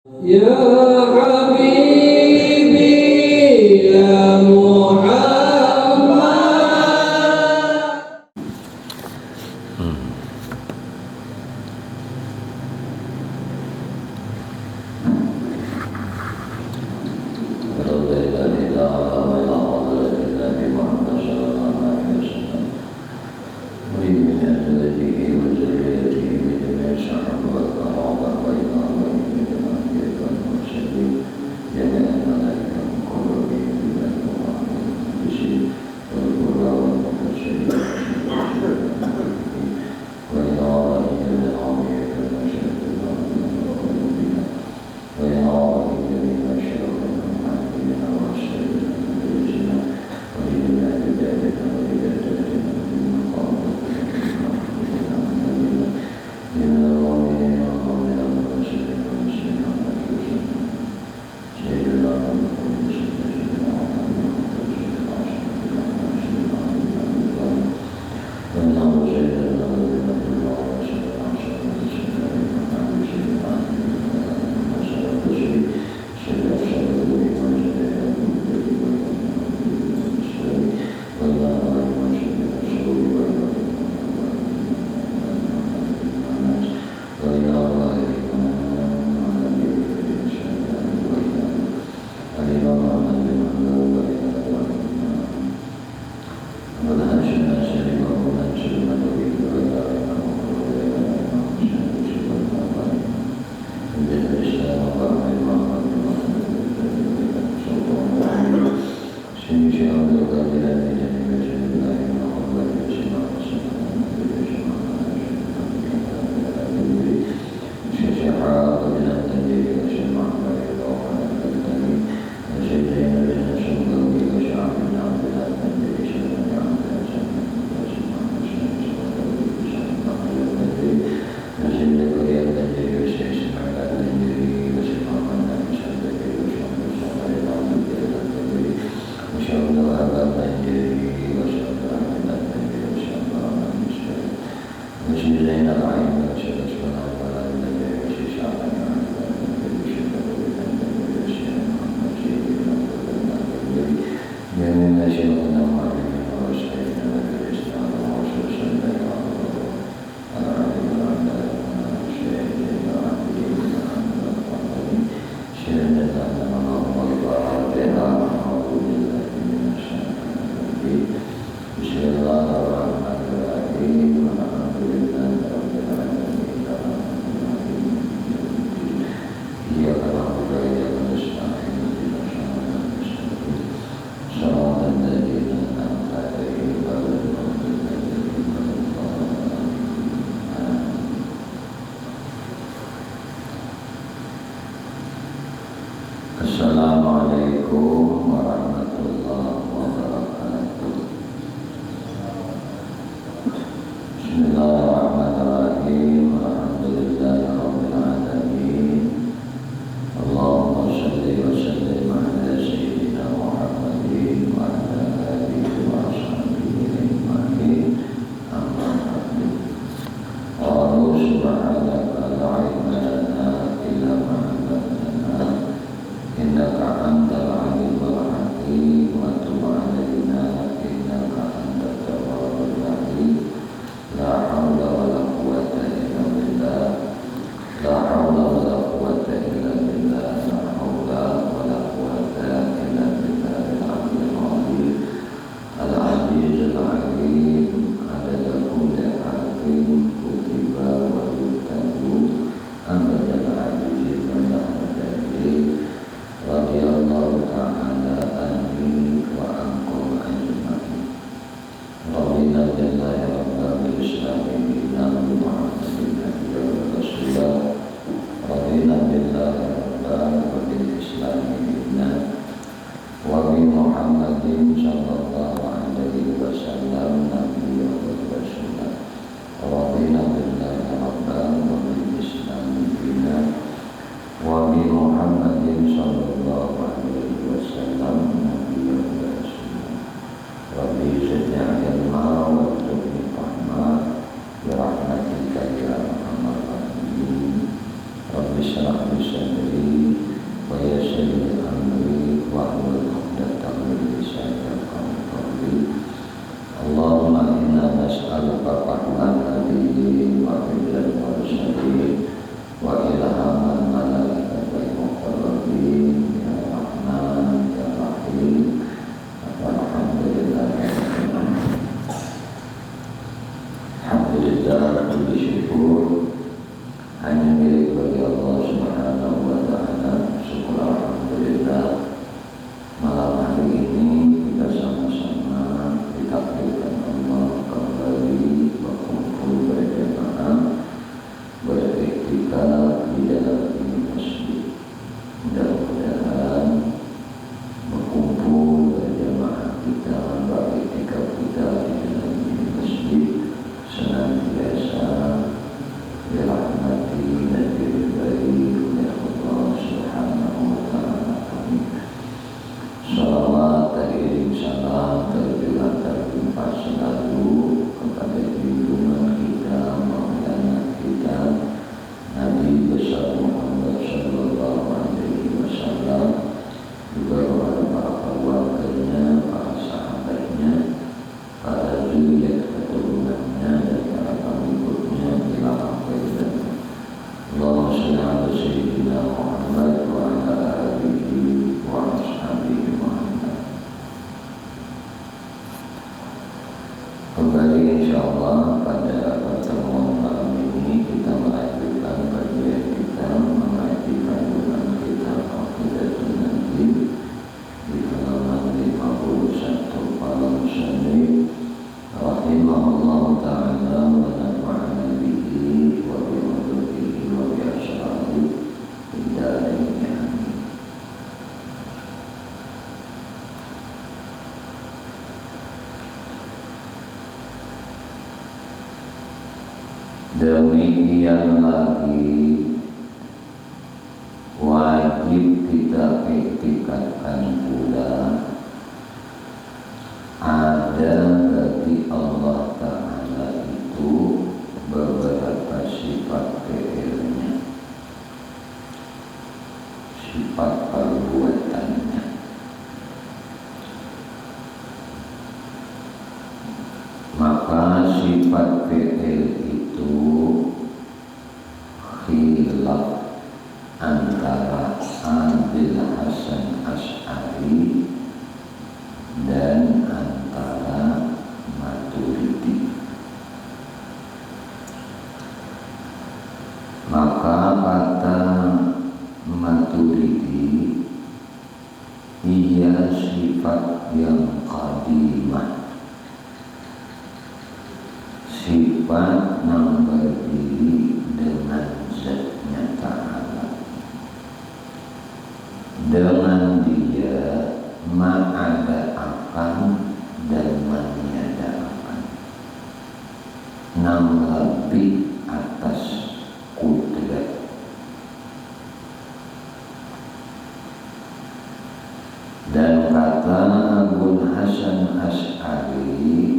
Ya Habibi ya Muhammad. Assalamualaikum warahmatullahi wabarakatuh. Bismillahirrahmanirrahim. Alhamdulillahirabbil alamin. Allahumma shalli wa sallim ala sayyidina Muhammadin wa ala alihi wa sahbihi ajma'in. Amma ba'du. Qalu subhanaka la ilma lana illa ma 'allamtana innaka antal alimul hakim wa tub 'alaina innaka antat tawwabur rahim. La haula wala quwwata illa billah. La haula wala quwwata illa billah. La haula wala quwwata illa billahil aliyyil azim. Al-'azizul 'alim. Adada kulli harfin kutiba wa yuktabu abadal 'ajizi wa nahmadahi. Radiyallahu ta'ala anni wa ankum ajma'in. Rabbina billahi rabbil islami bina Muhammadin nabiyya wa rasulah. Rabbina billahi rabbil wa bil islami bina wa bi Muhammadin sallallahu alaihi wasallam nabiyya wa rasulah. Rabbina billahi rabbil wa bil islami bina wa bi Muhammadin sallallahu alaihi wasallam nabiyya wa rasulah. Rabbi zidni ilma wa zidni fahma bi rahmatika ya arhamar rahimin. Rabbi shrah li sadri Demikian lagi wajib kita iktikadkan pula ada bagi Allah Ta'ala itu beberapa sifat fi'ilnya, sifat perbuatannya. Maka sifat fi'il itu khilaf antara Abil Hasan Asy'ari dan antara Maturidi. Maka kata Maturidi, ia sifat yang qadimah, sifat yang berdiri dengan zatnya Ta'ala. Dengan dia ma'ada akan dan maniada akan, nam lebih atas kudrat. Dan kata Abul Hasan Asy'ari,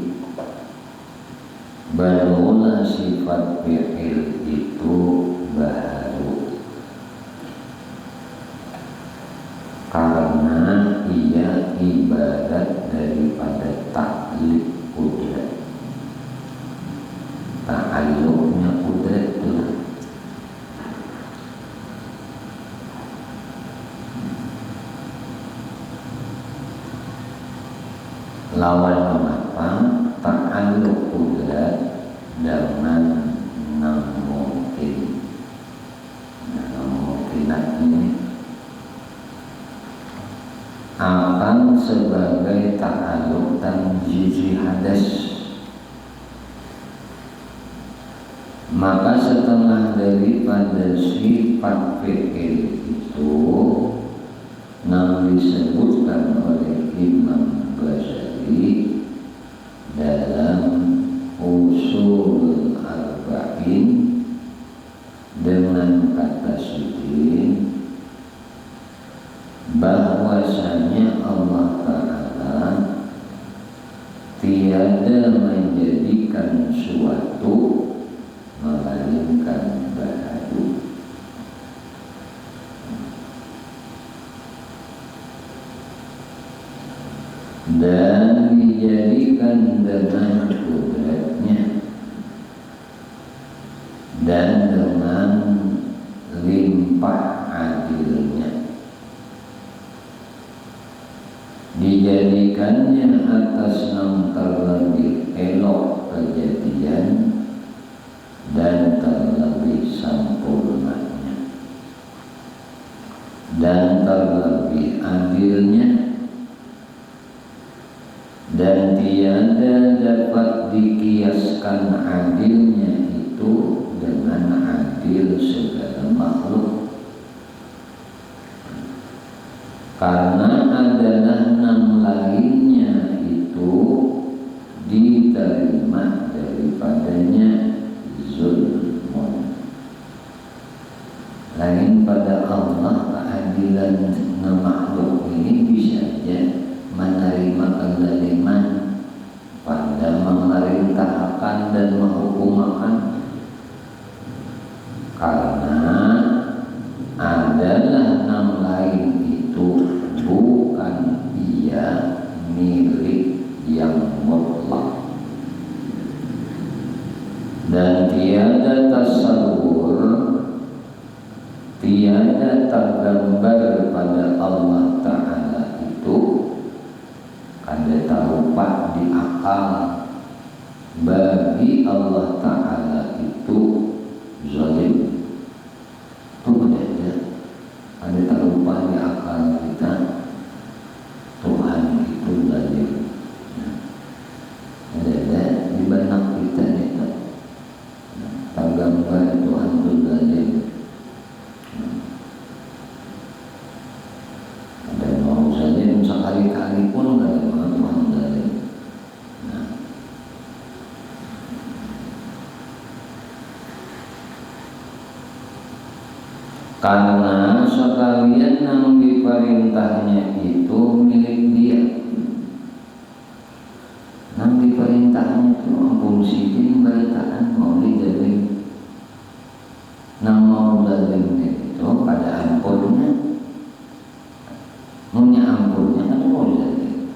bermula sifat fi'il itu baru karena ia ibarat daripada taklid kudrat. Ta'alluqnya kudrat itu lawan apa? Ta'alluq kudrat dengan mungkin. Mungkinat ini akan sebagai ta'alluq tanjizi hadas. Maka setengah daripada sifat fi'il itu yang disebutkan oleh Imam Ghazali dalam Usul Arba'in dengan kata sidin, bahwasanya Allah Ta'ala tiada menjadikan suatu melainkan baru. Dan dijadikan dengan kudratnya dan dengan limpah adilnya. Dijadikannya atas yang terlebih elok kejadian dan terlebih sempurnanya dan terlebih adilnya, dan tiada dapat dikiaskan adilnya itu dengan adil segala makhluk, karena adalah enam lainnya itu diterima daripadanya zulmun. Lain pada Allah keadilan makhluk ini bisa saja menerima kezaliman pada memerintahkan dan menghukumakan, karena adalah enam lain itu bukan ia milik yang mutlak, dan tiada tasawur, tiada tergambar pada Allah Ta'ala itu ada tarupak di akal bagi Allah Ta'ala itu zalim. Itu ada tarupak di akal kita Tuhan itu zalim. Ada di benak kita itu tergambar Tuhan itu zalim. Ada orang zalim sekali-kali pun ada Tuhan zalim. Karena sekalian yang diperintahnya itu milik dia. Yang diperintahnya itu ampun sidin beritaan mau dijamin. Nang mau dalimnya itu pada ampunnya, punya ampunnya kan mau dijamin.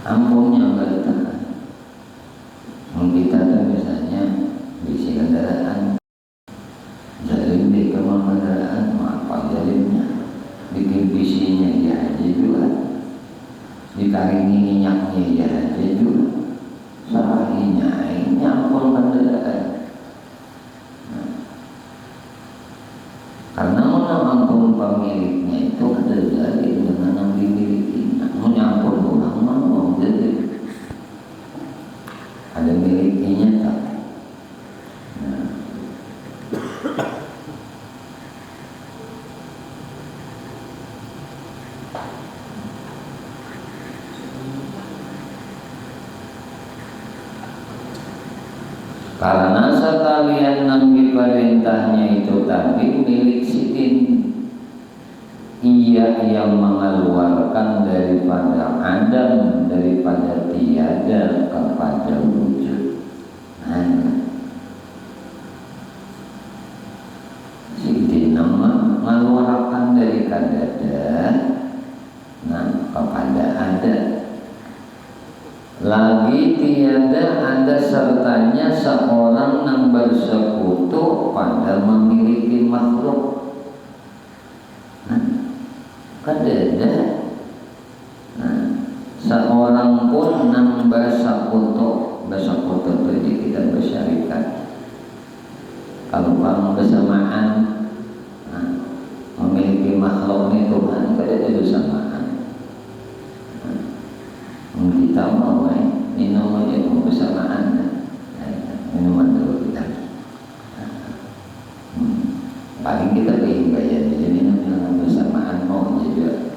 Ampunnya beritaan. Kita tuh misalnya bisi kendaraan, jalim di kamar kendaraan, apa jalimnya, bikin bisinya ya aja juga, dikaringi minyaknya ya aja juga, sarahinya ini ampun kendaraan. Nah, karena menang ampun pemiliknya itu ada jalim dengan yang dimiliki, namun ampun orang mau jalim. Ada miliknya tak? Nah. Karena sekalian nabi perintahnya itu tadi milik sidin, ia yang mengeluarkan daripada adam, daripada tiada kepada wujud. Sidin nama mengeluarkan dari kadada, kepada ada. Lagi tiada ada sertanya seorang yang bersekutu pada memiliki makhluk. Kadada. Seorang pun yang bersekutu itu kita bersyarikat. Kalau orang bersamaan memiliki makhluk ini Tuhan, kadada bersamaan. Kita mau minum aja bersamaan, minuman dulu kita. Paling kita keinggayan jadi minum yang bersamaan mau juga.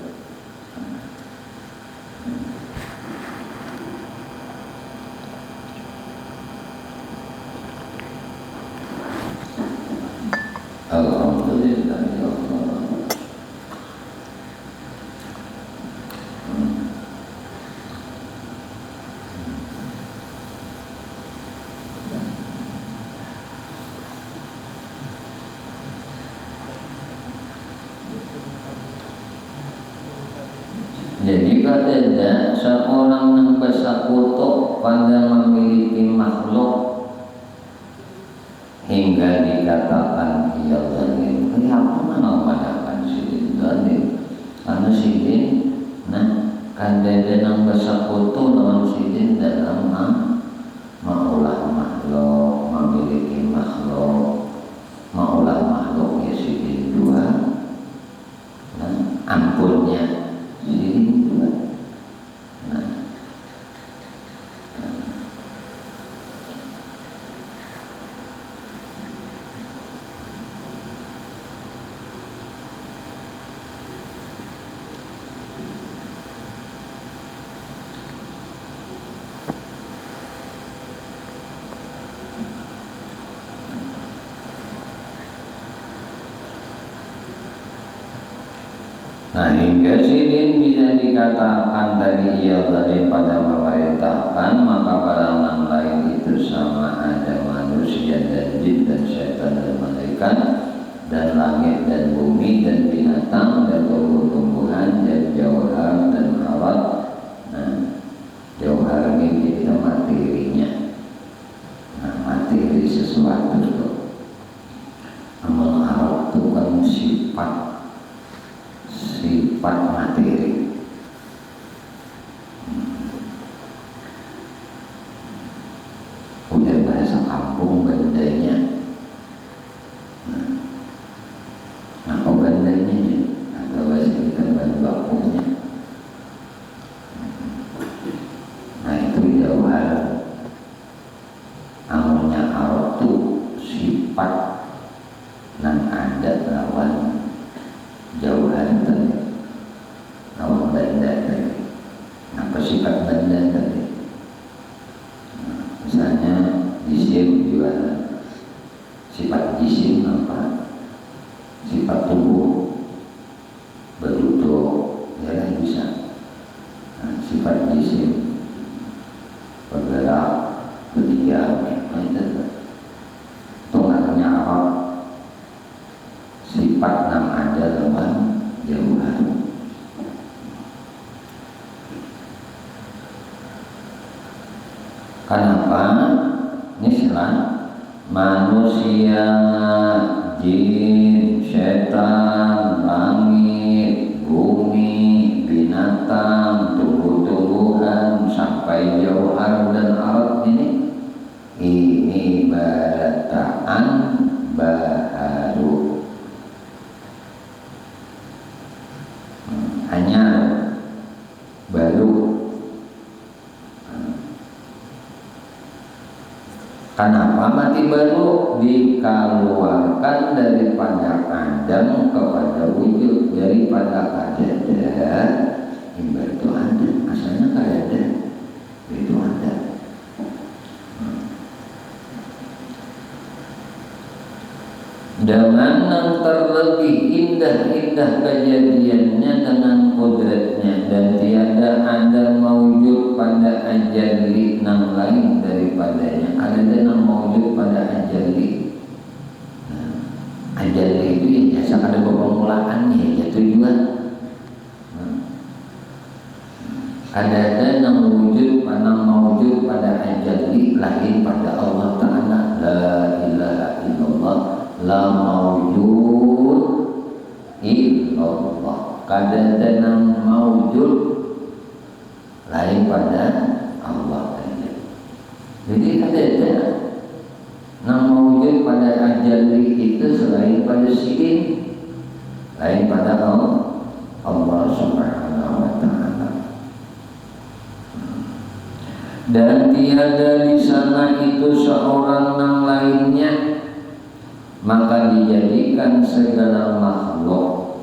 Alhamdulillah ya Allah. Jadi kadada seorang yang bersekutu pada memiliki makhluk hingga dikatakan ia zalim. Kenapa menamakan sidin zalim? Karena sidin, kadada yang bersekutu dengan sidin dalam maulah makhluk, memiliki makhluk, maulah makhluk ya sidin dua, ampunnya sidin dua. Hingga sidin bisa dikatakan tadi ia zalim pada memerintahkan, maka barang yang lain itu sama ada manusia dan jin dan syaitan dan malaikat dan langit dan bumi dan binatang dan tumbuh-tumbuhan dan jauhar dan alat. Jauhar ini kita materinya, materi sesuatu itu. Amal alat itu kan sifat materi. Udah bahasa kampung bendanya. Apa bendanya? Atau bahasa kita bahan bakunya. Itu jauhar. Amalnya alat itu sifat yang ada lawan jauhar tadi. Lawan benda tadi. Apa sifat benda tadi? Misalnya di SIM juga sifat sifat tubuh beruduk, ya kan bisa. Nah, sifat jisim bergerak, berdiam, itu namanya apa? Sifat nam ada lawan jauhan. Kenapa? Ini silang manusia, jin, setan, langit, bumi, binatang, tumbuh-tumbuhan sampai jauhan dan alat ini barataan baharu, hanya baru. Kenapa mati baru? Dikeluarkan daripada Adam kepada wujud, daripada ada itu ada, asalnya nggak ada, itu ada. Dengan yang terlebih indah-indah kejadiannya dengan kodratnya, dan tiada ada mawujud pada ajali yang lain daripadanya. Ada yang mawujud pada ajali. Ajali itu ya jasa ada permulaannya, ya tujuan. Ada yang mawujud pada ajali lain pada Allah Ta'ala. La ilaha illallah, la mawujud illallah. Kadang-kadang mawujud lain pada Allah saja. Jadi ada yang mawujud pada ajali itu selain pada sidin, lain pada Allah Subhanahu wa Ta'ala. Dan tiada di sana itu seorang yang lainnya, maka dijadikan segala makhluk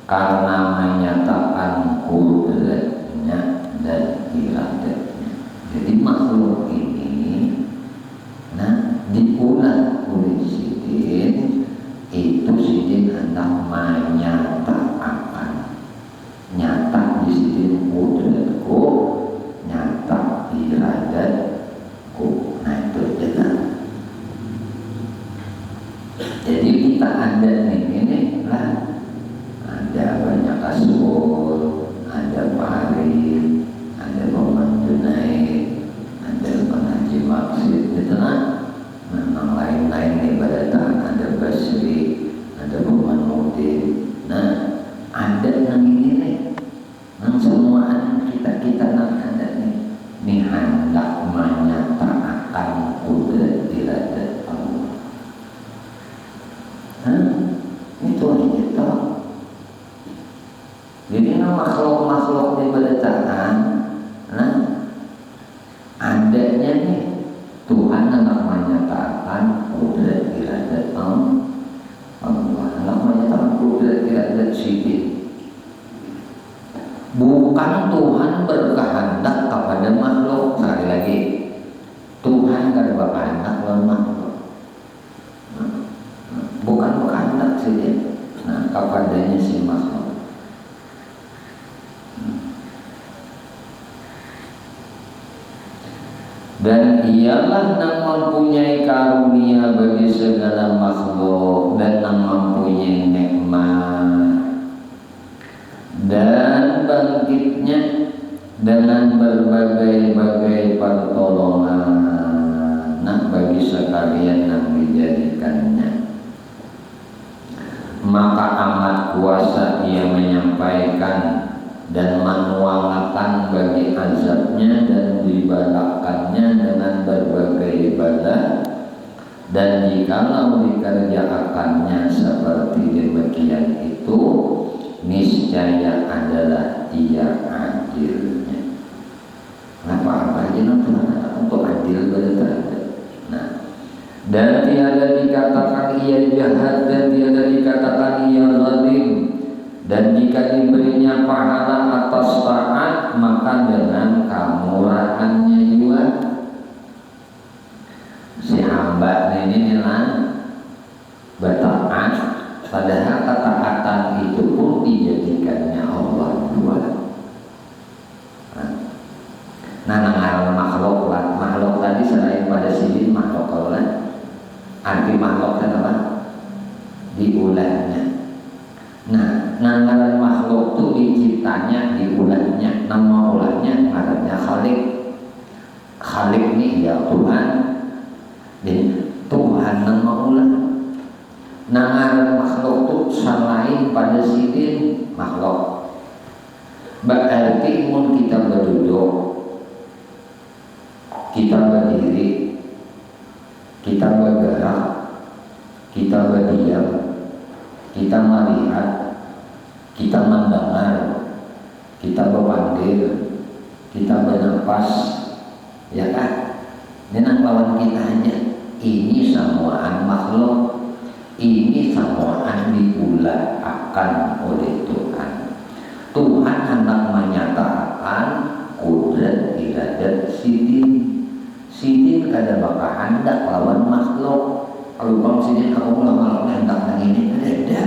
karena menyatakan kudratnya dan iradatnya. Jadi makhluk ini, nah diulang oleh sidin, itu sidin hendak menyatakan, nyata di sidin kudratku, nyata iradatku. Nah itu jelas. Jadi kita ada ini lah, ada banyak kasur, ada pari, ada pemandu naik, ada pengaji maksud, gitu lah. Memang lain-lain ibadatan, ada basri, ada pemanudin. Nah, ada yang ini nih, yang semua kita ada nih, nih hendak menyatakan kudrat iradat Allah. Itu aja. Jadi makhluk-makhluk di berdasarkan, nah adanya nih Tuhan hendak menyatakan kudrat iradat Allah, hendak menyatakan kudrat iradat sidin. Bukan Tuhan berkehendak kepada makhluk. Sekali lagi, Tuhan gak ada berkehendak kepada makhluk, bukan berkehendak sidin. Nah, kepadanya si makhluk. Dan ialah yang mempunyai karunia bagi segala makhluk, dan yang mempunyai nikmat, dan bangkitnya dengan berbagai-bagai pertolongan, nah bagi sekalian yang dijadikannya. Maka amat kuasa ia menyampaikan dan menuangkan bagi azabnya, dan dibalakannya dengan berbagai bala. Dan jikalau dikerjakannya seperti demikian itu, niscaya adalah ia adilnya. Apa aja Tuhan untuk adil berada. Nah, dan tiada dikatakan ia jahat, dan tiada dikatakan ia zalim. Dan jika diberinya pahala atas taat, maka dengan kemurahannya juga si hamba ini lah bertaat Padahal ketaatan itu pun dijadikannya Allah dua. Nah, makhluk lah. Makhluk tadi selain pada sidin makhluk Allah. Arti makhluk kan apa? Diulahnya. Nah, ngaran makhluk itu diciptanya, diulahnya. Nama ulahnya ngarannya Khalik. Khalik ini ya Tuhan. Jadi Tuhan nama ulah. Nah, ngaran makhluk itu selain pada sidin makhluk. Berarti mun kita berduduk, kita berdiri, kita bergerak, kita berdiam, kita melihat, kita mendengar, kita berpanggil, kita bernapas, ya kan? Dengan lawan kita hanya ini samuan makhluk, ini samuan diulah akan oleh Tuhan. Tuhan hendak menyatakan kudrat iradat sidin. Sidin kada bakal hendak lawan makhluk. Kalau bang sidin aku lawan hendak nang ini ada.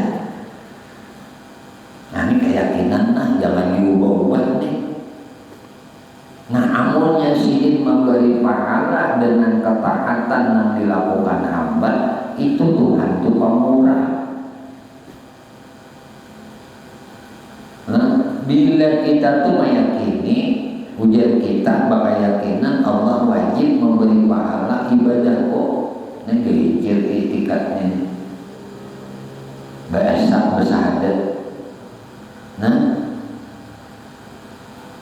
Nah ini keyakinan jangan diubah-ubah nih. Nah amulnya sidin memberi pahala dengan ketaatan yang dilakukan hamba, itu Tuhan itu pemurah. Nah, bila kita tuh meyakini, ujian kita bakal yakinan Allah wajib memberi pahala ibadah kok. Ini gelincir itikadnya. Bahasa bersahadat. Nah,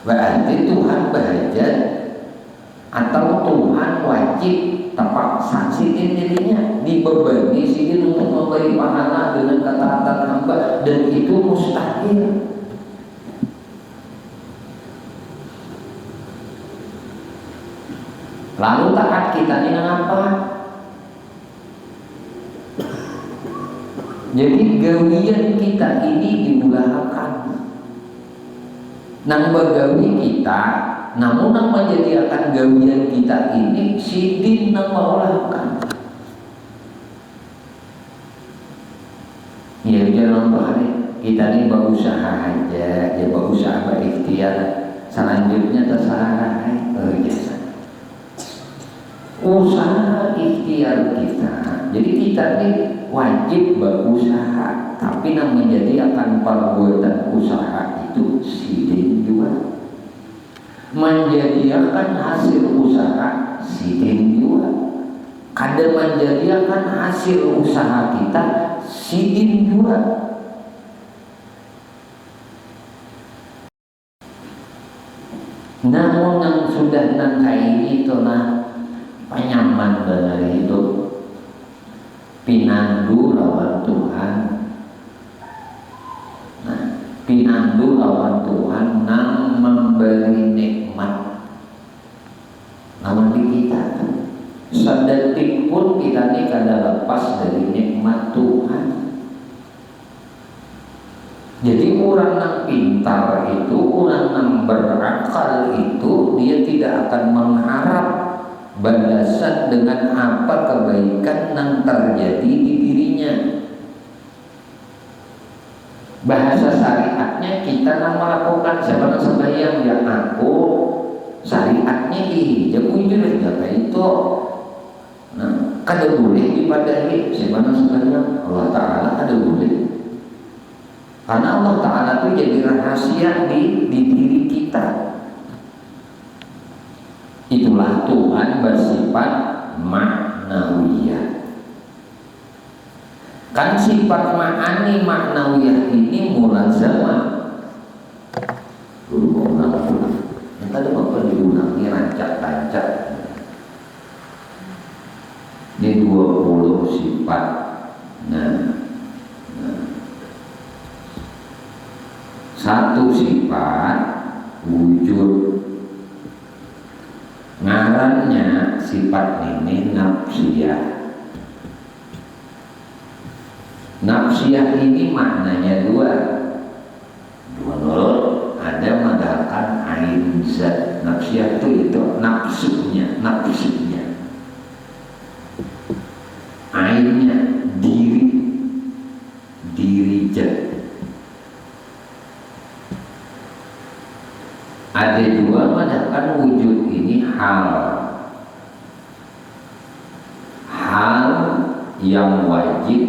berarti Tuhan berhajat atau Tuhan wajib terpaksa sidin dirinya dibebani sidin untuk memberi pahala dengan ketaatan hamba, dan itu mustahil. Lalu taat kita ini apa? Jadi gawian kita ini dimulakan. Nang bagawi kita, namun nang menjadikan gawian kita ini sidin nang mengolahkan. Ya jangan lupa kita ini berusaha aja, ya berusaha berikhtiar. Selanjutnya terserah. Biasa. Usaha ikhtiar kita. Jadi kita ini wajib berusaha, tapi yang menjadi akan perbuatan usaha itu sidin juga. Menjadikan hasil usaha sidin juga. Kadang menjadikan hasil usaha kita sidin juga. Namun yang sudah nangkai itu penyaman dari hidup, pinandu lawan Tuhan. Nah, pinandu lawan Tuhan nang memberi nikmat lawan kita. Sedetik pun kita ini kada lepas dari nikmat Tuhan. Jadi orang yang pintar itu, orang yang berakal itu, dia tidak akan mengharap balasan dengan apa kebaikan yang terjadi di dirinya. Bahasa syariatnya kita yang melakukan siapa sembahyang yang aku syariatnya jago jaga itu. Nah, kada boleh ibadahi siapa sembahyang Allah Taala, kada boleh. Karena Allah Taala itu jadi rahasia di diri kita. Itulah Tuhan bersifat maknawiyah. Kan sifat ma'ani maknawiyah ini mulazamah. Dulu ulang-ulang. Yang tadi bapak diulangi rancak-rancak. Ini 20 sifat. Nah. Satu sifat wujud. Ngarannya sifat ini nafsiyah. Nafsiyah ini maknanya dua dulu. Ada mengatakan ain zat. Nafsiyah itu nafsunya. Ainnya diri diri zat. Ada dua madhabkan wujud ini hal yang wajib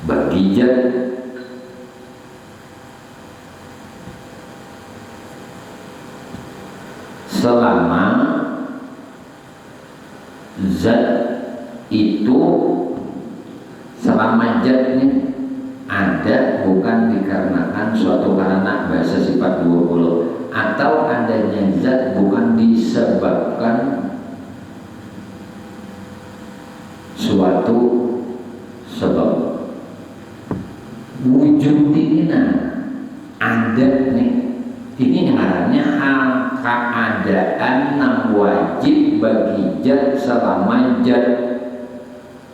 bagi zat selama zat itu selama zatnya ada bukan dikarenakan suatu karena bahasa sifat 20 atau adanya zat bukan disebabkan suatu sebab. Wujud ini ada nih, ini ngarannya hal keadaan yang wajib bagi zat selama zat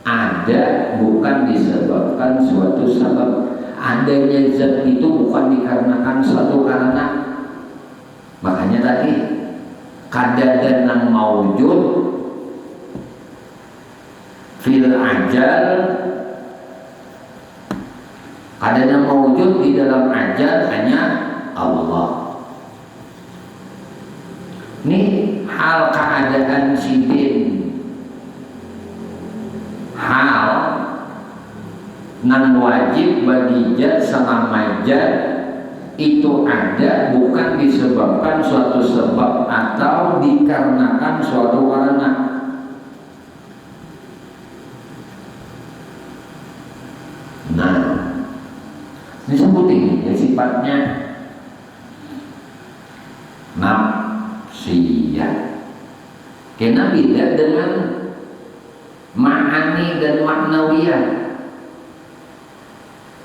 ada bukan disebabkan suatu sebab. Adanya zat itu bukan dikarenakan suatu karena. Makanya tadi kadadan yang maujud fil ajal, kadadan yang maujud di dalam ajal hanya Allah. Ini hal keadaan sidin, hal nan wajib bagi zat selama zat itu ada bukan disebabkan suatu sebab atau dikarenakan suatu karena. Nah, ini sebutin ya, sifatnya nafsiyah. Karena beda dengan ma'ani dan maknawiyah.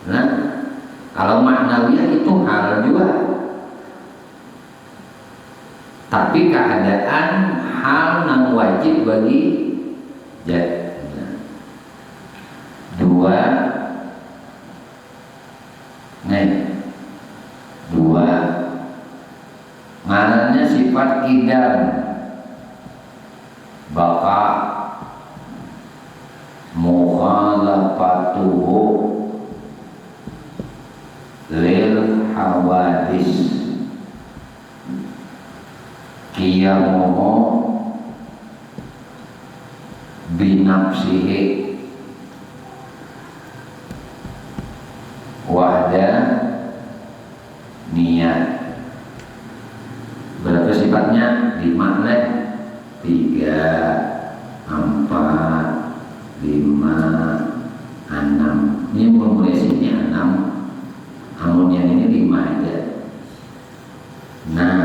Nah, kalau maknawiyah itu hal juga, tapi keadaan hal yang wajib bagi zat. Dua ngarannya sifat idam, baka mukhalafatuhu lil hawadis, qiyamuhu binafsihi wahda niat. Berapa sifatnya? 5, 3, 4, 5, 6. Ini memulai sini 6, amun yang ini 5 aja. Nah,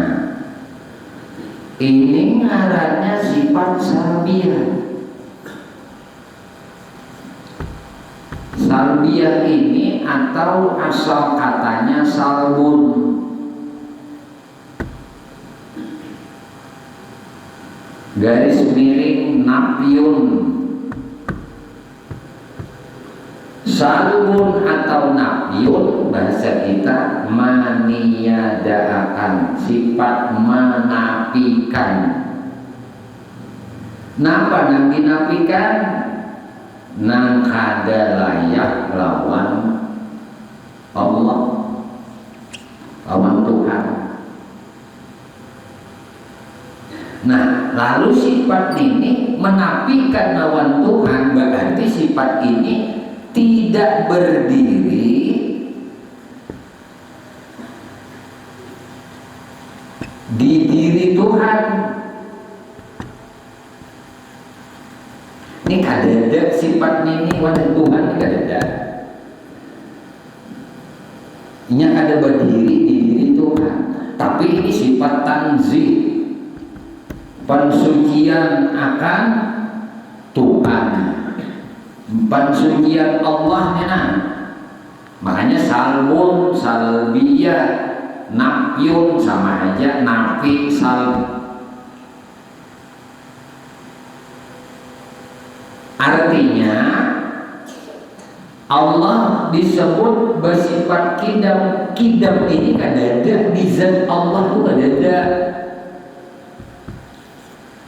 ini ngarannya sifat salbiyah. Salbiyah ini atau asal katanya salbun, garis miring nafyun. Salbun atau nafyun bahasa kita maniadaakan, sifat menafikan. Napa yang dinafikan? Nang kada layak lawan Allah, lawan Tuhan. Nah, lalu sifat ini menafikan lawan Tuhan, berarti sifat ini tidak berdiri di diri Tuhan. Ini kadada sifat ini wadah Tuhan, ini kadada. Ini ada berdiri di diri Tuhan, tapi ini sifat tanzih, pensucian akan Tuhan, pensucian Allah. Makanya salbun, salbiyah, nafyun sama aja, nafi, salb. Artinya Allah disebut bersifat kidam. Kidam ini kada ada di zat Allah, itu kada ada.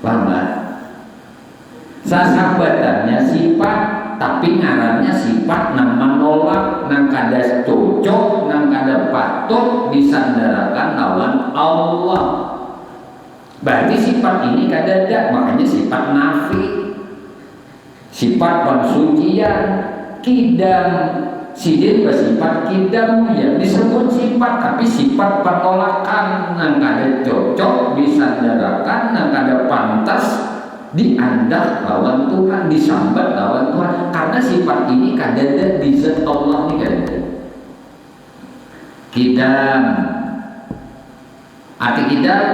Paham? Sasambatannya sifat tapi ngarannya sifat nang menolak, nang kada cocok, nang kada patut disandarakan lawan Allah. Berarti sifat ini kada ada, makanya sifat nafi, sifat pensucian, kidam. Sidin bersifat kidam ya disebut sifat, tapi sifat penolakan nang kada cocok disandarakan, nang kada pantas diandak lawan Tuhan, disambat lawan Tuhan, karena sifat ini kada ada di zat Allah ini kada ada. Kidam, arti kidam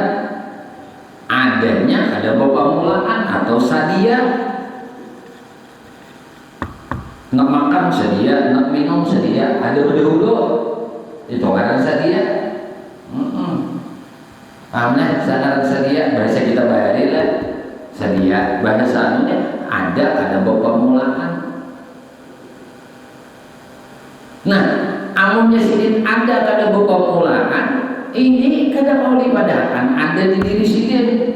adanya ada pemulaan atau sadia. Nak makan sedia, nak minum sedia, ada berdahulu itu kan sedia. Pahamlah sangat sedia, bahasa kita bayarin lah sedia, bahasa anunya ada pemulaan. Nah, amunnya sidin ada pemulaan, ini kada mau dipadakan ada di diri sidin.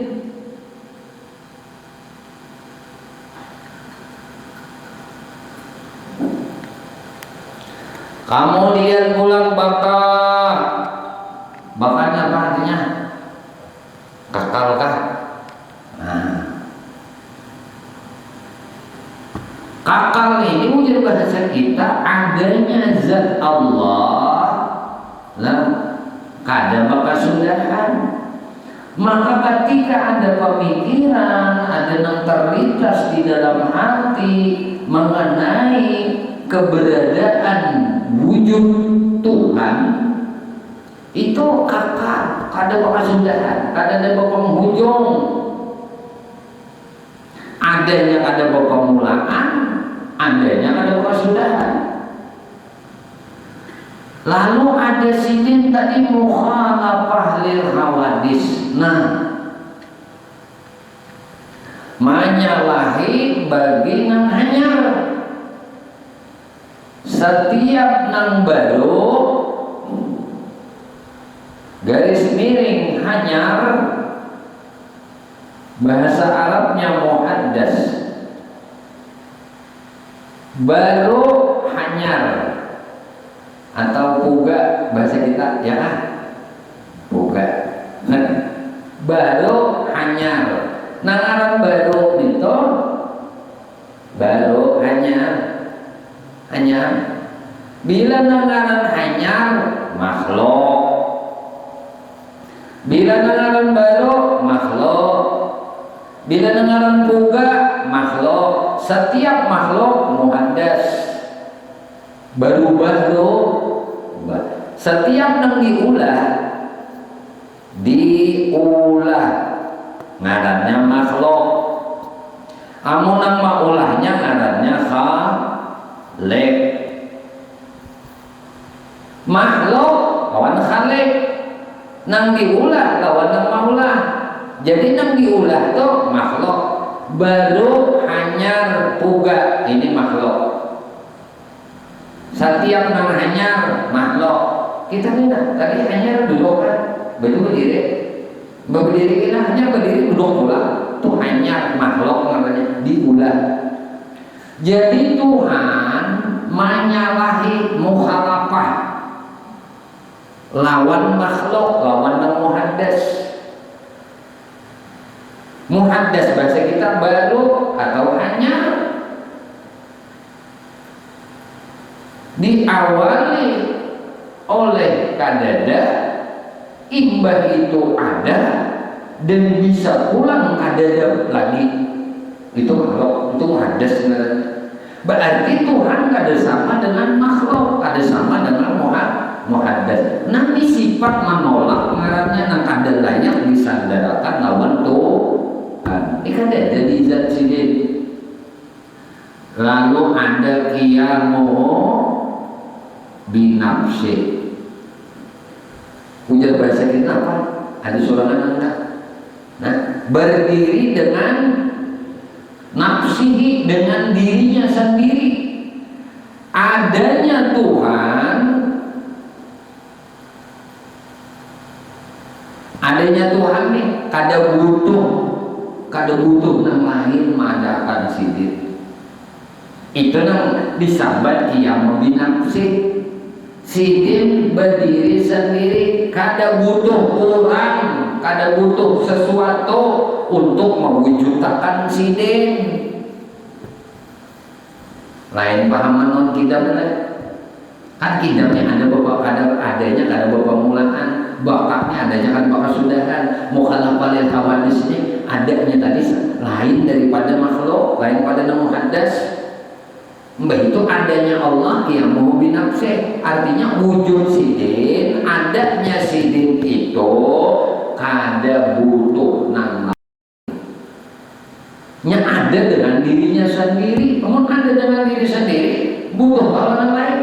Kemudian pulang bakanya apa artinya? Kakal kah? Nah, kakal ini menjadi bahasa kita adanya zat Allah lah kada bakasudahan. Maka ketika ada pemikiran, ada yang terlintas di dalam hati mengenai keberadaan wujud Tuhan, itu kakak kada bakasudahan, kada ada penghujung, adanya kada pemulaan, adanya kada bakasudahan. Lalu ada sidin tadi mukhalafah lil hawadis. Nah, menyalahi bagi nang hanyar. Setiap nang baru garis miring hanyar, bahasa Arabnya muhaddas, baru hanyar atau puga bahasa kita ya kan, puga baru hanyar. Nang Arab baru itu baru hanyar. Bila nangaran hanyar makhluk, bila nangaran baru makhluk, bila nangaran puga makhluk. Setiap makhluk muhaddas, baru setiap nang diulah ngarannya makhluk. Amun nang maulahnya ngarannya khalik. Makhluk lawan khalik, nang diulah lawan nang maulah. Jadi nang diulah tuh makhluk, baru hanyar puga ini makhluk. Setiap nang hanyar makhluk. Kita tidak tadi hanyar duduk kan, berdiri kita hanya berdiri duduk pula, tuh hanyar makhluk namanya diulah. Jadi Tuhan menyalahi mukhalafah lawan makhluk, lawan nang muhaddas. Muhaddas bahasa kita baru atau hanyar, diawali oleh kadada, imbah itu ada dan bisa pulang kadada lagi. Itu makhluk, itu muhaddas. Berarti Tuhan kada sama dengan makhluk, kada sama dengan muhaddas. Nanti sifat menolak ngarannya nang kada layak disandarakan lawan Tuhan. Ini kada ada di zat sini. Lalu ada qiyamu binafsi. Ujar bahasa kita apa? Ada surangan enggak? Nah, berdiri dengan nafsihi, dengan dirinya sendiri. Adanya Tuhan, nih kada butuh yang lain mengadakan sidir. Itu nang disambat qiyam binafsi. Sidin berdiri sendiri, kada butuh orang, kada butuh sesuatu untuk mewujudkan sidin. Lain pahaman non kita benar. Kan kidamnya ada bapak adanya kada bapak mulaan, bakatnya adanya kan bapak sudahan. Mukhalafah lil hawadis ini adanya tadi lain daripada makhluk, lain pada muhaddas. Mbak itu adanya Allah yang mau binafsih, artinya wujud sidin, adanya sidin itu kada butuh nang nya ada dengan dirinya sendiri. Kamu ada dengan diri sendiri, butuh orang lain.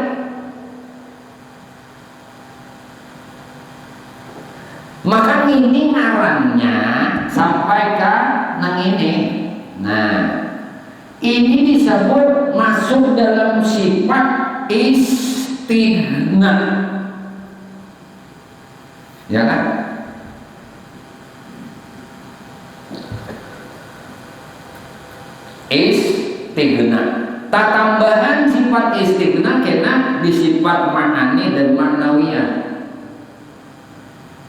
Maka ini ngarannya sampai ke nang ini. Nah, ini disebut masuk dalam sifat istighna, ya kan? Istighna. Tak tambahan sifat istighna kena di sifat ma'ani dan ma'nawiyah.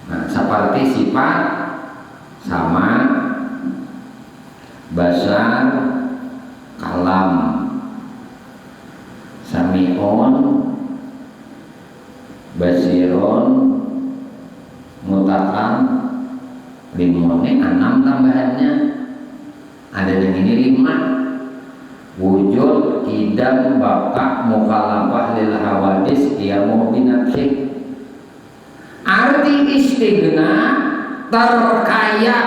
Nah, seperti sifat sama, basar, kalam, sami'un, basiron, mutakan, limunnya 6 tambahannya. Ada yang ini 5. Wujud, idam, baqa, mukhalafah lil hawadis, qiyamu binafsi. Arti istighna terkaya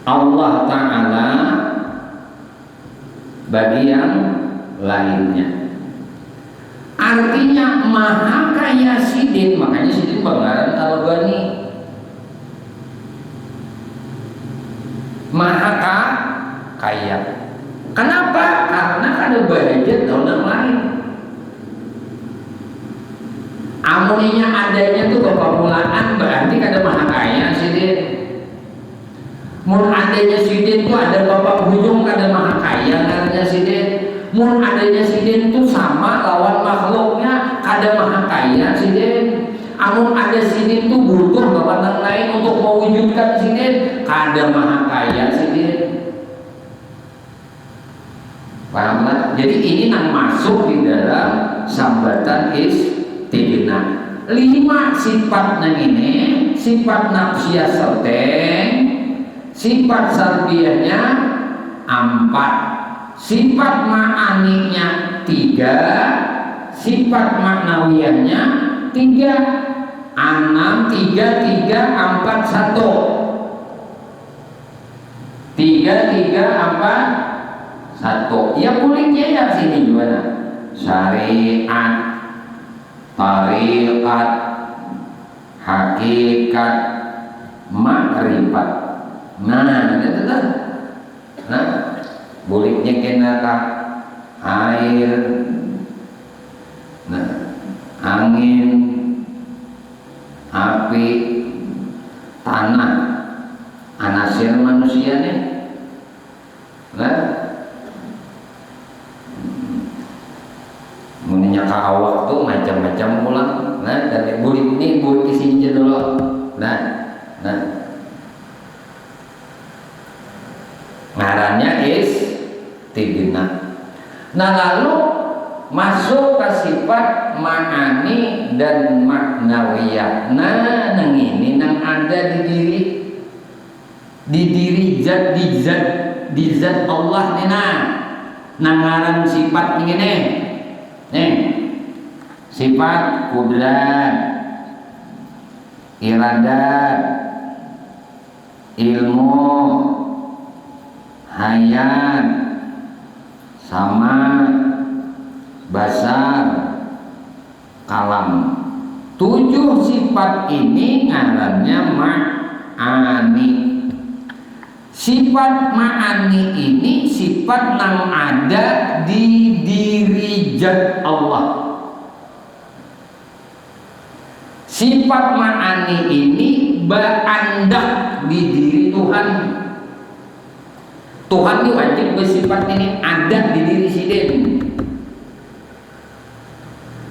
Allah Ta'ala bagian lainnya. Artinya maha kaya sidin, makanya sidin banggaran Al-Ghani. Maha kaya. Kenapa? Karena ada budget orang lain. Amuninya adanya tuh kepamulaan berarti kada maha kaya sidin. Mun adanya sidin tuh ada bapak hujung kada maha kaya karena sidin. Mun adanya sidin tuh sama lawan makhluknya kada maha kaya sidin. Amun ada sidin tuh butuh lawan lain untuk mewujudkan sidin, kada maha kaya sidin. Pahamlah? Jadi ini nang masuk di dalam sambatan istighna. 5 sifat nang ini, sifat nafsiyah seteng, sifat salbiyahnya 4, sifat ma'aninya 3, sifat maknawiyahnya 3, 6, 3, 3, 4, 1. 3, 3, 4, 1. Ya kulitnya ya sini gimana? Syariat, tariqat, hakikat, makrifat. Nah, itu kan. Nah, buliknya kena air, nah, angin, api, tanah, anasir manusia nih. Nah, muninya ka awak tuh macam-macam pulang. Nah, dari bulik ini bulik isi dulu. Nah, ngarannya istighna. Nah, lalu masuk ke sifat ma'ani dan maknawiyah. Nah, nang ini nang ada di diri di zat Allah nih. Nah, nang ngaran sifat ini nih, sifat kudrat, iradat, ilmu, hayat, sama, basar, kalam. 7 sifat ini ngarannya ma'ani. Sifat ma'ani ini sifat yang ada di diri zat Allah. Sifat ma'ani ini berandak di diri Tuhan. Tuhan ini wajib bersifat ini ada di diri sidin.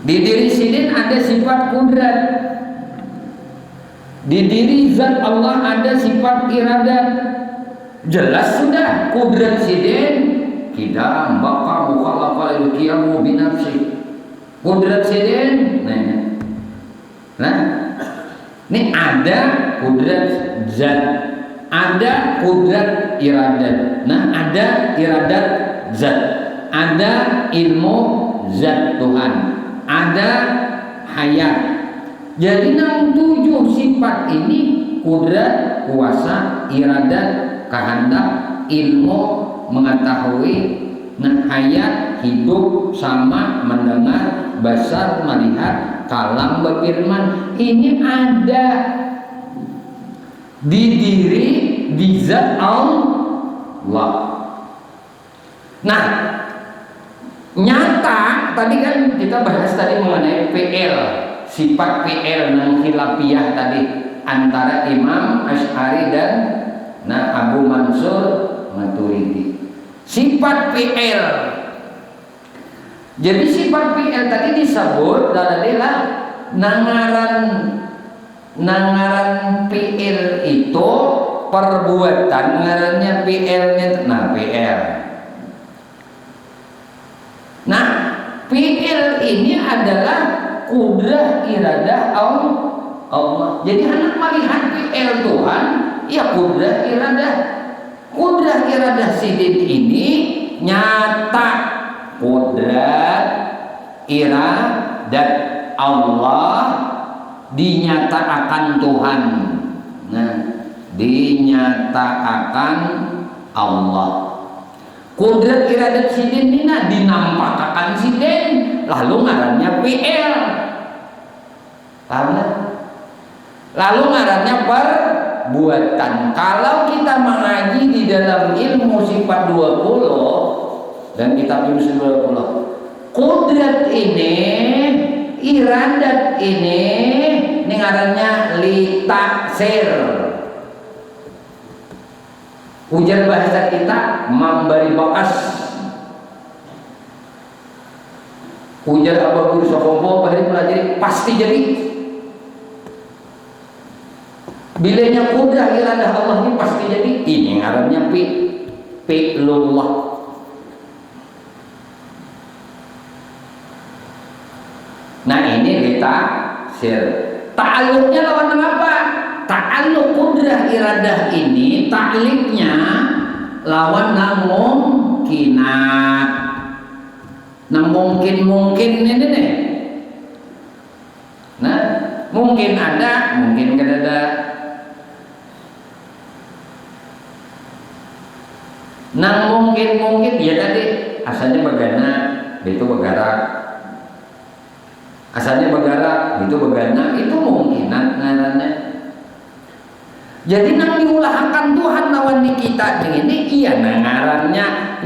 Di diri sidin ada sifat kudrat. Di diri zat Allah ada sifat iradat. Jelas sudah kudrat sidin kita baka mukhalafah lil qiyamu binafsi. Kudrat sidin nah ini ada kudrat zat, ada kudrat iradat. Nah ada iradat zat, ada ilmu zat Tuhan, ada hayat. Jadi 7 sifat ini kudrat, kuasa, iradat, kehendak, ilmu, mengetahui, nah hayat, hidup, sama, mendengar, basar, melihat, kalam, berfirman. Ini ada di diri, di zat Allah. Nah nyata tadi kan kita bahas tadi mengenai PL, sifat PL dan khilafiyah tadi antara Imam Asy'ari dan Abu Mansur Maturidi. Sifat PL. Jadi sifat PL tadi disebut adalah nangaran PL itu perbuatan, ngarannya PL-nya PL. Nah, PL ini adalah kudrah iradah Allah. Jadi anak melihat PL Tuhan, ya kudrah iradah. Kudrah iradah sidin ini nyata. Kudrat iradat Allah dinyatakan Tuhan. Nah, dinyatakan Allah. Kudrat iradat sidin ini dinampakkan sidin, lalu ngarannya PL. Karena lalu ngarannya perbuatan. Kalau kita mengaji di dalam ilmu sifat 20 dan kitab Yunus 20, kudrat ini, iradat ini ngarannya litaksir. Ujar bahasa kita memberi bakas. Ujar apa guru sokombo bahari pelajari pasti jadi. Bilanya kudrah iradah Allah ini pasti jadi. Ini ngarannya fi'lullah. Nah ini litaksir. Ta'alluqnya lawan apa? Ta'alluq kudrah iradah ini ta'liqnya lawan mungkinat. Nah mungkin ini nih. Nah mungkin ada, mungkin tidak ada. Nah mungkin ya tadi asalnya begana, itu bergerak. Asalnya bergerak, itu begana, itu mungkinat ngarannya. Jadi nang diulahkan Tuhan lawan di kita ini iya ngarannya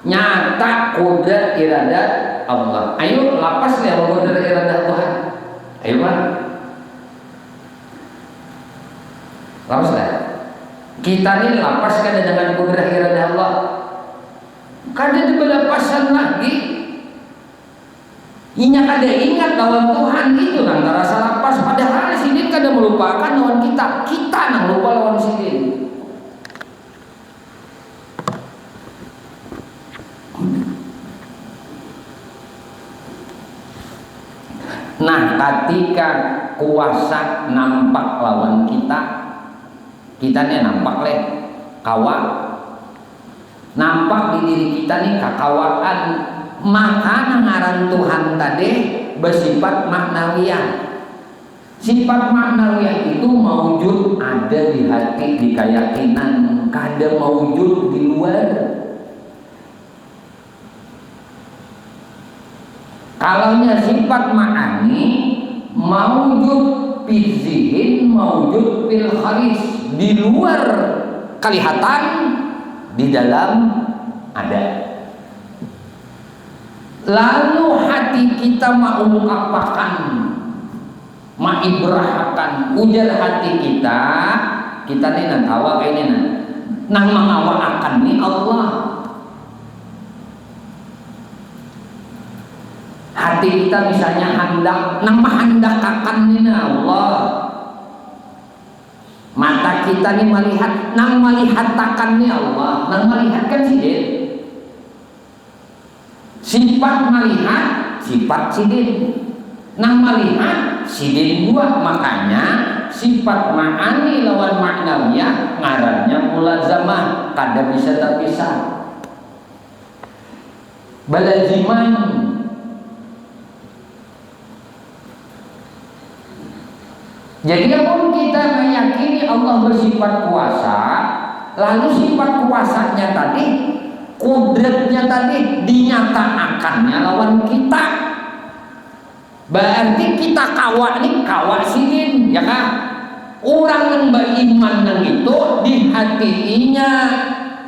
nyata kudrat iradat Allah. Ayo lapas ya kudrat iradat Tuhan. Ayo Pak. Lapas lah. Kita ini lapas kan dengan kudrat iradat Allah. Kada dibelapasan lagi. Inya kada ingat lawan Tuhan itu nang rasa lapas, padahal sini kada melupakan lawan kita nang lupa lawan sini. Nah ketika kuasa nampak lawan kita nih nampak leh kawa, nampak di diri kita nih kakawaan, maka ngaran Tuhan tadi bersifat maknawiyah. Sifat maknawiyah itu maujud ada di hati, di keyakinan, kada maujud di luar. Kalaunya sifat ma'ani maujud fizihin, maujud fil kharis, di luar kelihatan, di dalam ada. Lalu hati kita mengungkapkan, mengibrahkan, ujar hati kita ini nantawa kayak ini nang mengawakakan ni Allah. Hati kita misalnya hendak nang mahandakakan ni Allah. Mata kita ni melihat nang melihatakan ni Allah, nang melihatkan sidin. Sifat melihat, sifat sidin. Nang melihat sidin dua, makanya sifat ma'ani lawan maknawiyah ngarannya mulazamah, kada bisa terpisah. Balaziman. Jadi kalau kita meyakini Allah bersifat kuasa, lalu sifat kuasanya tadi, kudratnya tadi dinyatakannya lawan kita, berarti kita kawak nih kawak sidin, ya kan? Orang yang beriman nang itu di hati inya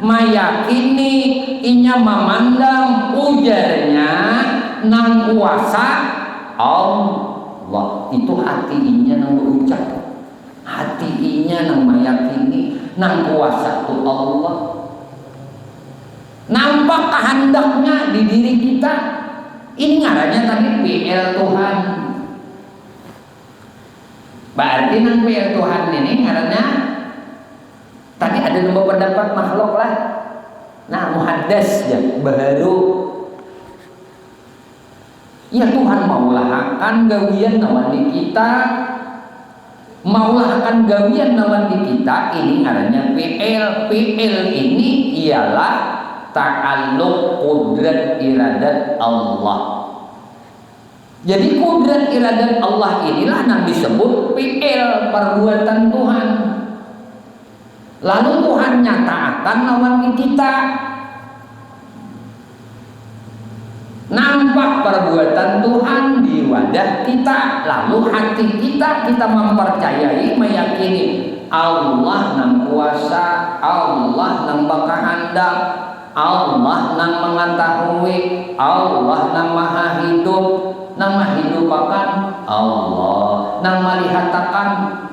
meyakini, inya memandang ujarnya nang kuasa Allah. Itu hati inya nang berucap, hati inya nang meyakini nang kuasa tu Allah. Nampak kehendaknya di diri kita. Ini ngarannya tadi PL Tuhan. Berarti nang PL Tuhan ini ngarannya tadi ada dua pendapat makhluk lah. Nah, muhaddas ya, baru. Ya Tuhan maulah akan gawian nawan di kita, maulah akan gawian nawan di kita. Ini ngarannya PL. PL ini ialah ta'alluq qudrat iradat Allah. Jadi qudrat iradat Allah inilah yang disebut PL, perbuatan Tuhan. Lalu Tuhan nyatakan lawan di kita. Nampak perbuatan Tuhan di wadah kita, lalu hati kita mempercayai, meyakini Allah nang kuasa, Allah nang bakahandak, Allah nang mengetahui, Allah nang maha hidup, nang menghidupakan Allah, nang melihatakan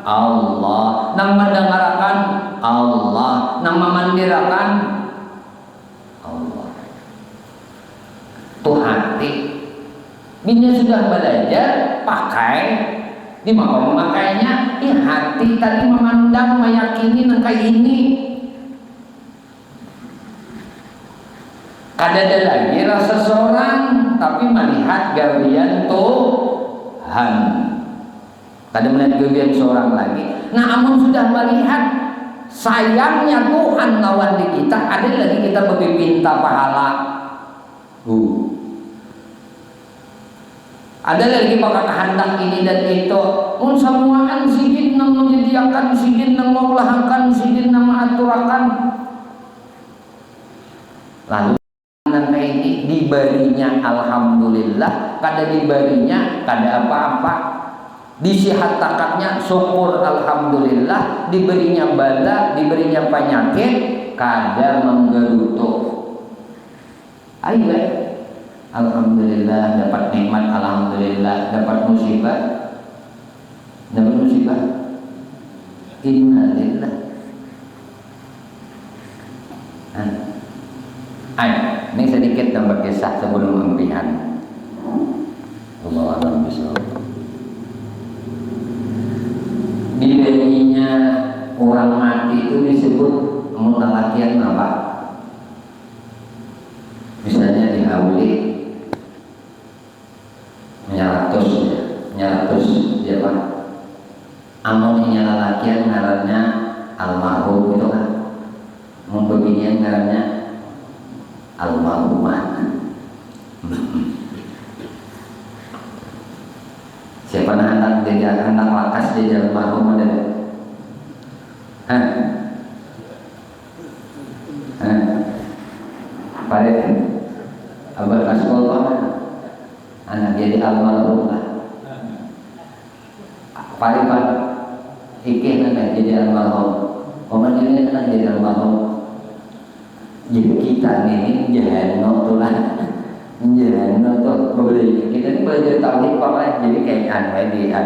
Allah, nang mendengarkan Allah, nang memandirakan Allah. Tuh hati ini sudah belajar pakai di mana makanya hati tadi memandang, meyakini nang kayak ini. Kada ada lagi rasa seorang tapi melihat gawian Tuhan. Kada melihat gawian seorang lagi. Nah, amun sudah melihat sayangnya Tuhan lawan di kita, ada lagi kita berpinta pahala. Ada lagi bakal kehendak ini dan itu. Semuaan sidin nang menyediakan, sidin nang mengulahkan, sidin nang mengaturakan. Lalu nang ini diberinya alhamdulillah, kada diberinya kada apa-apa. Disihat takatnya syukur alhamdulillah, diberinya bala, diberinya penyakit, kada menggerutu. Ayo alhamdulillah dapat nikmat, alhamdulillah dapat musibah, innalillah. Ayo, ini sedikit tambah kisah sebelum empihan. Allah alam bisawab. Diberinya orang mati itu disebut latihan apa? Misalnya di Hauli nyaratus ya Pak. Amun nyala latihan ngarannya almarhum itu kan. Membeginian ngarannya almarhumah. Siapa anak jadi anak lakas jadi almarhum ada? Pada abah kaskol anak jadi almarhum lah. Pada ikih anak jadi almarhum. Oman ini anak jadi almarhum. Jadi kita ini jahano tuh lah, jahano tuh boleh kita ini belajar tauhid pakai jadi kayak di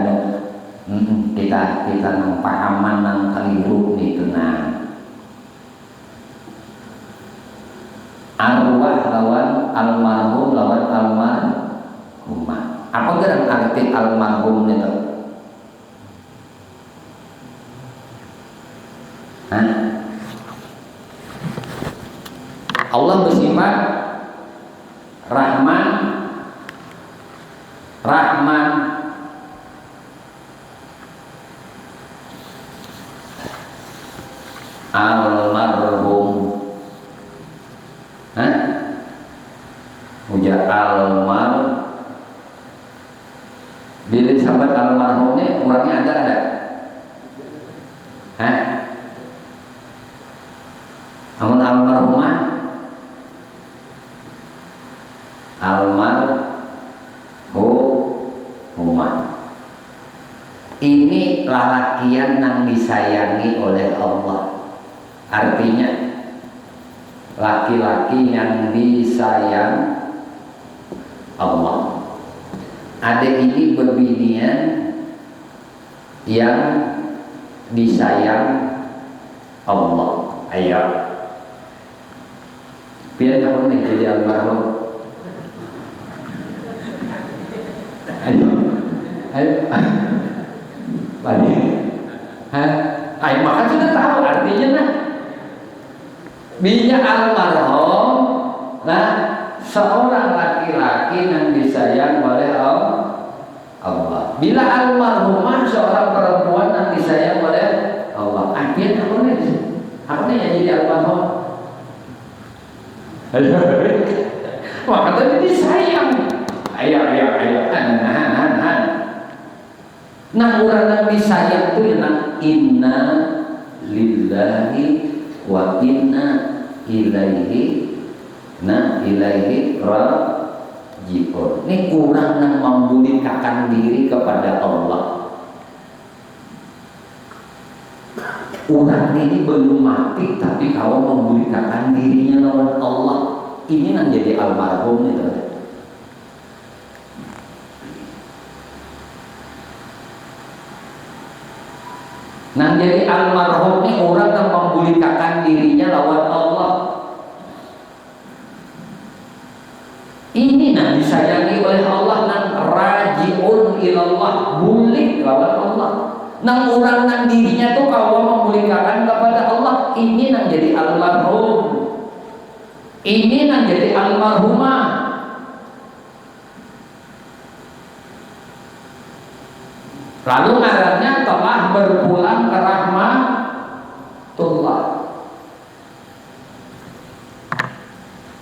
kita nang pahaman nang keliru nih tenang. arwah lawan almarhum lawan almarhumah. Apa gerak arti almarhum itu? Hah? Allah bersifat Rahman, almarhum. Hah? Uja almar. Bila sahabat almarhumnya orangnya ada? Hah? Amun almarhumah? Almarhumah. Ini lalakian yang disayangi oleh Allah. Artinya laki-laki yang disayang Allah. Ada ini berbinian yang disayang Allah. Ayo, biar kamu nih jadi almarhum. Ayo, balik. Ayo, maka sudah tahu artinya nah. Binya almarhum, nah seorang laki-laki yang disayang oleh Allah. Bila almarhumah seorang perempuan yang disayang oleh Allah. Akhirnya apa nih yang jadi almarhum? Maka tadi disayang. Ayo. Nah orang yang disayang itu yang inna lillahi wa inna ilaihi raji'un. Ini kurang yang membolehkan diri kepada Allah. Orang ini belum mati tapi kau membolehkan dirinya lawan Allah. Ini yang jadi almarhum itu. Nah jadi almarhum ini orang yang membolehkan dirinya lawan Allah. Ini yang disayangi oleh Allah, nan raji'un ilallah, bulik lawan Allah. Nang orang nang dirinya tuh kalau membolehkan kepada Allah, ini yang jadi almarhum. Ini yang jadi almarhumah. Lalu ngarannya telah berpulang ke rahmatullah.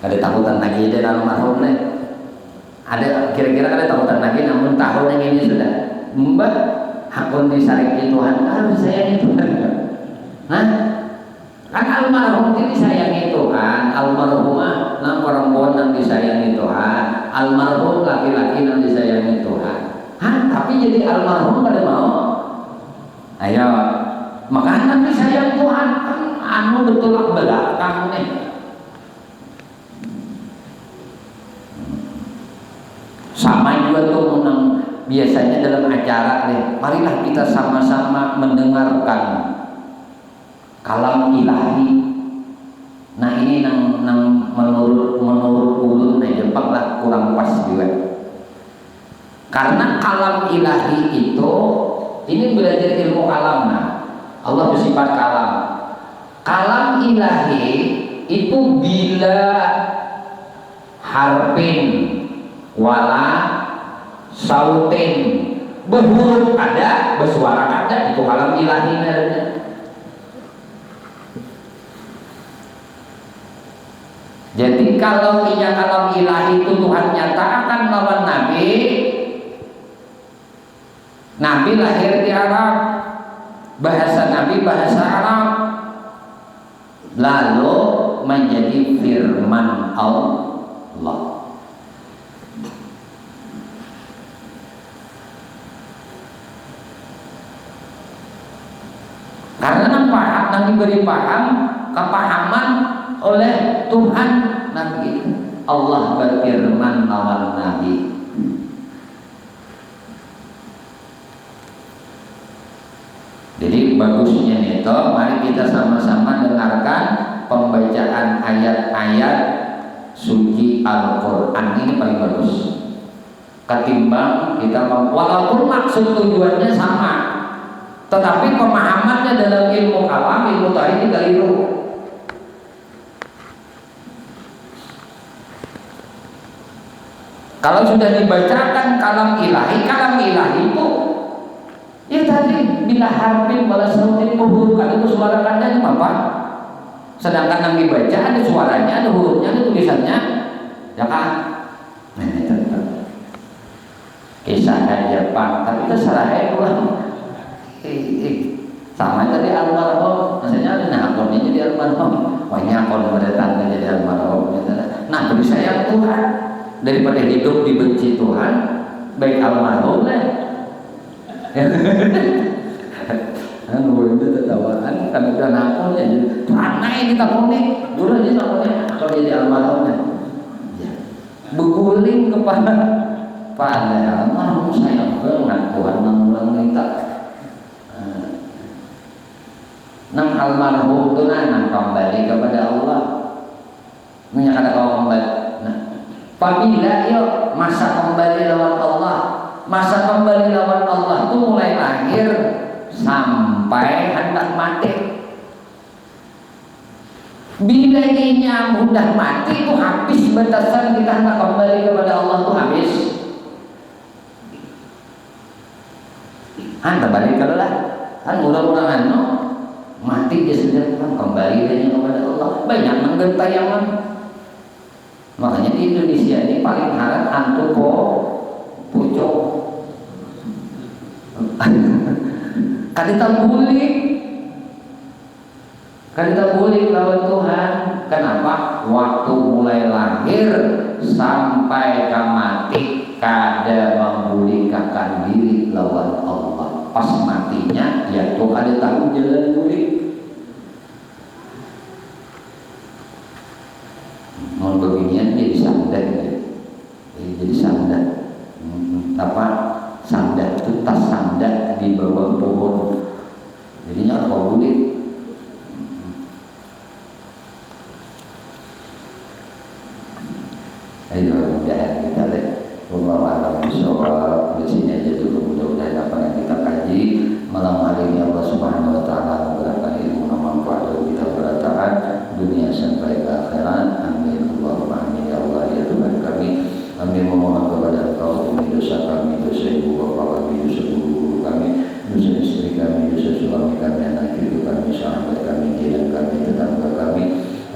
Ada takutan lagi di dalam almarhum nih. Ada kira-kira ada takutan lagi, namun tahun yang ini sudah mbak hakun disayangi Tuhan. Disayangi Tuhan. Hah? Kan almarhum ini disayangi Tuhan, almarhumah nang perempuan yang disayangi Tuhan, almarhum laki-laki yang disayangi Tuhan. Hah? Tapi jadi almarhum pada mau? Ayo, maka nanti sayang Tuhan kan anu betul belakang nih. Sama juga tuh menang biasanya dalam acara nih. Marilah kita sama-sama mendengarkan kalam ilahi. Nah ini nang menurut ulun nih Jepang lah kurang pas juga. Karena kalam ilahi itu ini belajar ilmu kalam. Nah Allah bersifat kalam. Kalam ilahi itu bila harfin wala sautin berhuruf ada, bersuara ada, itu kalam ilahi namanya. Jadi kalau iya kalam ilahi itu Tuhan nyatakan lawan Nabi. Nabi lahir di Arab, bahasa Nabi bahasa Arab, lalu menjadi firman Allah. Karena paham, diberi paham, kepahaman oleh Tuhan Nabi. Allah berfirman lawan Nabi. Jadi bagusnya itu, mari kita sama-sama dengarkan pembacaan ayat-ayat suci Al-Quran ini paling bagus ketimbang kita walaupun maksud tujuannya sama, tetapi pemahamannya dalam ilmu kalam, ilmu tauhid keliru. Kalau sudah dibacakan kalam ilahi itu ya tadi bila harfin wala sautin huruf kan itu suara kandang apa? Sedangkan yang dibaca ada suaranya, ada hurufnya, ada tulisannya, ya kan? Nah, itu kisah Jepang, tapi itu salah pulang. Sama dari almarhum, maksudnya ada nakonnya jadi almarhum, banyak kon berdatang jadi almarhum. Nah, beri sayang Tuhan daripada hidup dibenci Tuhan, baik almarhum lah. Anu itu tertawaan karena udah nakonnya jadi mana ini takonnya, dulu aja takonnya kalau jadi almarhum lah. Berguling kepada almarhum sayang banget Tuhan mengulang kita. Nang almarhum itu nang kembali kepada Allah, menyatakan kau kembali. Nah, apabila yuk masa kembali lawan Allah, masa kembali lawan Allah itu mulai lahir sampai hendak mati. Bila ini mudah mati itu habis batasan kita hendak kembali kepada Allah itu habis. Anda balik kalau lah, kan mudah-mudahan no mati dia sudah kembali hanya kepada Allah. Banyak menggentayangan. Makanya di Indonesia ini paling harap antu pucuk. Kadita bulik lawan Tuhan. Kenapa? Waktu mulai lahir sampai ke mati kada membulikakan diri lawan Allah. Pas matinya ya tuh kada tahu jalan bulik. Mau beginian jadi sandat ya. Jadi sandat. Apa? Sandat itu tas sandat di bawah pohon. Jadinya apa bulik? Ayo mudah kita lihat bahwa alam bisawab di sini aja dulu, mudah-mudahan apa yang kita kaji malam hari ini Allah Subhanahu wa taala memberikan ilmu yang manfaat bagi kita beratakan dunia sampai ke akhirat. Amin Allahumma amin ya Allah ya Tuhan kami. Kami memohon kepada Engkau demi dosa kami, dosa ibu bapa kami, dosa guru kami, dosa istri kami, dosa suami kami, anak cucu kami, sahabat kami, jiran kami, tetangga kami,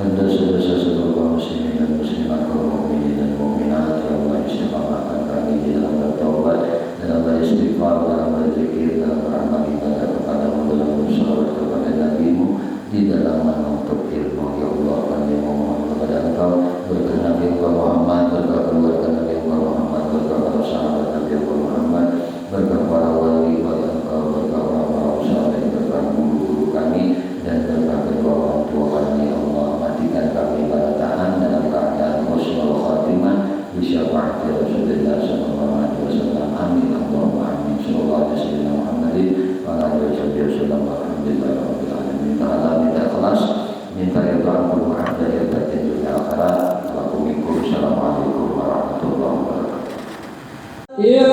dan dosa-dosa seluruh kaum muslimin dan muslimat, kaum mukminin dan mukminat. Ya Allah, istiqamahkan kami di dalam bertaubat, dalam beristighfar, dalam berzikir, dalam beramal ibadah kepadamu, dalam bersalawat kepada Nabi-Mu, di dalam menuntut ilmu. Ya Allah, kami memohon kepada Engkau berkah Nabi Muhammad, berkah keluarga Nabi Muhammad, berkah para sahabat Nabi Muhammad, berkah para wali Engkau, berkah para sahabat, berkah guru-guru kami, dan berkah kedua orang tua kami. Ya Allah, matikan kami pada tahan dalam keadaan husnul khatimah bi syafaati Rasulullah sallallahu alaihi wasallam. Amin Allahumma amin. Sallallahu alaihi wasallam Muhammadin wa ala alihi wasallam. Alhamdulillah rabbil alamin. Ta'ala minta ikhlas, minta ridha Allah ta'ala ya batin dunia akhirat. Assalamualaikum warahmatullahi wabarakatuh. Ya